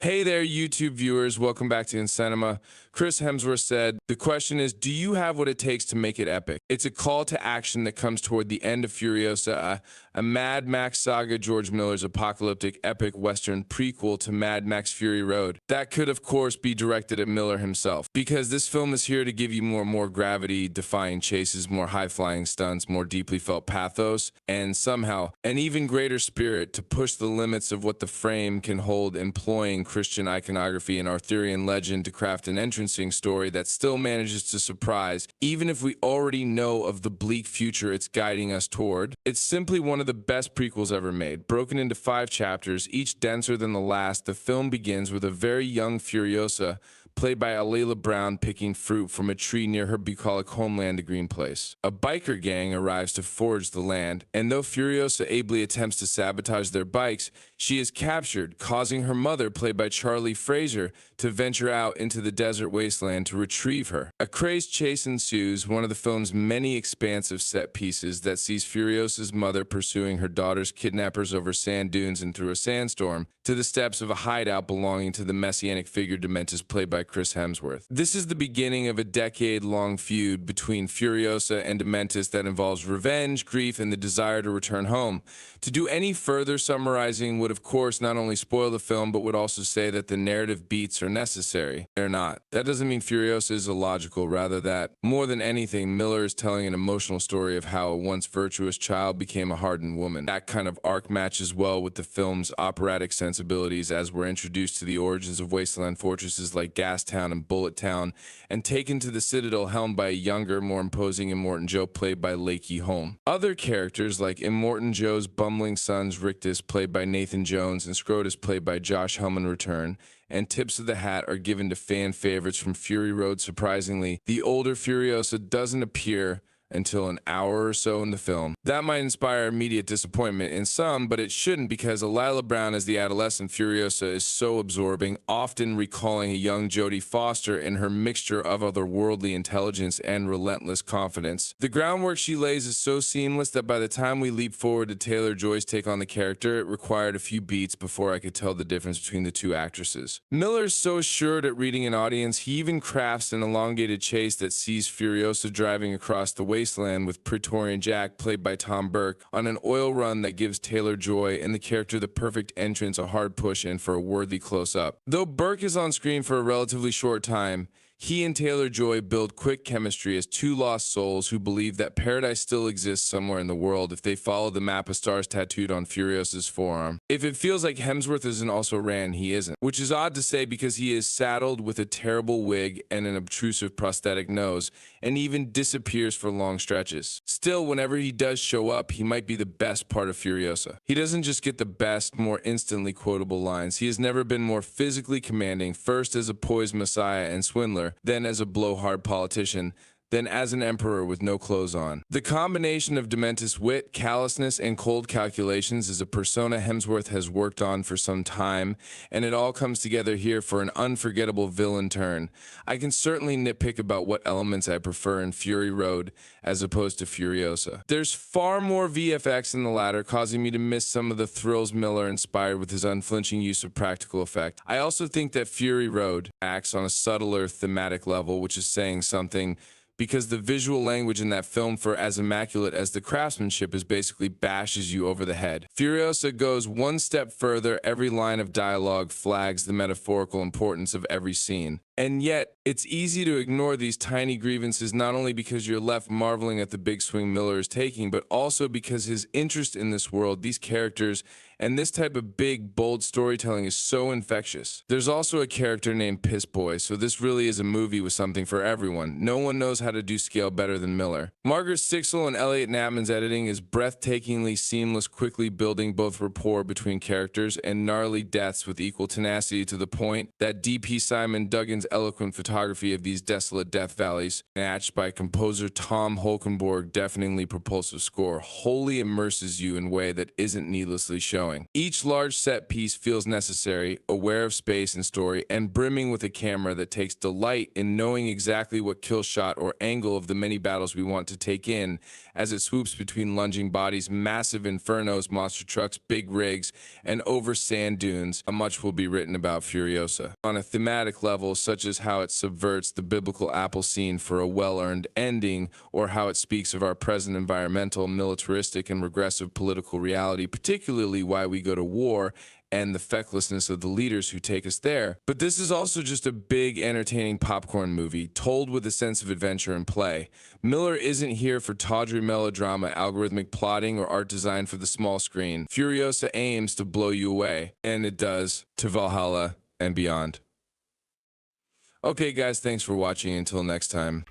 Hey there, YouTube viewers. Welcome back to Incynema. Chris Hemsworth said, the question is, do you have what it takes to make it epic? It's a call to action that comes toward the end of Furiosa, a Mad Max Saga, George Miller's apocalyptic epic western prequel to Mad Max Fury Road. That could, of course, be directed at Miller himself, because this film is here to give you more gravity-defying chases, more high-flying stunts, more deeply felt pathos, and somehow an even greater spirit to push the limits of what the frame can hold, employing Christian iconography and Arthurian legend to craft an entrancing story that still manages to surprise, even if we already know of the bleak future it's guiding us toward. It's simply one of the best prequels ever made. Broken into 5 chapters, each denser than the last, the film begins with a very young Furiosa, played by Alyla Browne, picking fruit from a tree near her bucolic homeland, a green place. A biker gang arrives to forage the land, and though Furiosa ably attempts to sabotage their bikes, she is captured, causing her mother, played by Charlie Fraser, to venture out into the desert wasteland to retrieve her. A crazed chase ensues, one of the film's many expansive set pieces that sees Furiosa's mother pursuing her daughter's kidnappers over sand dunes and through a sandstorm, to the steps of a hideout belonging to the messianic figure Dementus, played by Chris Hemsworth. This is the beginning of a decade-long feud between Furiosa and Dementus that involves revenge, grief, and the desire to return home. To do any further summarizing would, of course, not only spoil the film, but would also say that the narrative beats are necessary. They're not. That doesn't mean Furiosa is illogical, rather that, more than anything, Miller is telling an emotional story of how a once virtuous child became a hardened woman. That kind of arc matches well with the film's operatic sensibilities, as we're introduced to the origins of wasteland fortresses like Gastown and Bullet Town, and taken to the Citadel helmed by a younger, more imposing Immortan Joe, played by Lakey Holm. Other characters like Immortan Joe's bumbling sons Rictus, played by Nathan Jones, and Scrotus, played by Josh Hellman, return, and tips of the hat are given to fan favorites from Fury Road. Surprisingly, the older Furiosa doesn't appear until an hour or so in the film. That might inspire immediate disappointment in some, but it shouldn't, because Alyla Browne as the adolescent Furiosa is so absorbing, often recalling a young Jodie Foster in her mixture of otherworldly intelligence and relentless confidence. The groundwork she lays is so seamless that by the time we leap forward to Taylor-Joy's take on the character, it required a few beats before I could tell the difference between the two actresses. Miller's so assured at reading an audience, he even crafts an elongated chase that sees Furiosa driving across the wasteland with Praetorian Jack, played by Tom Burke, on an oil run that gives Taylor-Joy and the character the perfect entrance, a hard push in for a worthy close-up. Though Burke is on screen for a relatively short time, he and Taylor-Joy build quick chemistry as two lost souls who believe that paradise still exists somewhere in the world if they follow the map of stars tattooed on Furiosa's forearm. If it feels like Hemsworth isn't also Rand, he isn't. Which is odd to say, because he is saddled with a terrible wig and an obtrusive prosthetic nose, and even disappears for long stretches. Still, whenever he does show up, he might be the best part of Furiosa. He doesn't just get the best, more instantly quotable lines. He has never been more physically commanding, first as a poised messiah and swindler, then as a blowhard politician, then as an emperor with no clothes on. The combination of Dementus wit, callousness, and cold calculations is a persona Hemsworth has worked on for some time, and it all comes together here for an unforgettable villain turn. I can certainly nitpick about what elements I prefer in Fury Road as opposed to Furiosa. There's far more VFX in the latter, causing me to miss some of the thrills Miller inspired with his unflinching use of practical effect. I also think that Fury Road acts on a subtler thematic level, which is saying something, because the visual language in that film, for as immaculate as the craftsmanship is, basically bashes you over the head. Furiosa goes one step further. Every line of dialogue flags the metaphorical importance of every scene. And yet, it's easy to ignore these tiny grievances, not only because you're left marveling at the big swing Miller is taking, but also because his interest in this world, these characters, and this type of big, bold storytelling is so infectious. There's also a character named Piss Boy, so this really is a movie with something for everyone. No one knows how to do scale better than Miller. Margaret Sixel and Elliot Natman's editing is breathtakingly seamless, quickly building both rapport between characters and gnarly deaths with equal tenacity, to the point that D.P. Simon Duggan's Browne's eloquent photography of these desolate death valleys, matched by composer Tom Holkenborg's deafeningly propulsive score, wholly immerses you in a way that isn't needlessly showing. Each large set piece feels necessary, aware of space and story, and brimming with a camera that takes delight in knowing exactly what kill shot or angle of the many battles we want to take in as it swoops between lunging bodies, massive infernos, monster trucks, big rigs, and over sand dunes. Much will be written about Furiosa. On a thematic level, such as how it subverts the biblical apple scene for a well-earned ending, or how it speaks of our present environmental, militaristic, and regressive political reality, particularly why we go to war, and the fecklessness of the leaders who take us there. But this is also just a big, entertaining popcorn movie, told with a sense of adventure and play. Miller isn't here for tawdry melodrama, algorithmic plotting, or art design for the small screen. Furiosa aims to blow you away, and it does, to Valhalla and beyond. Okay guys, thanks for watching. Until next time.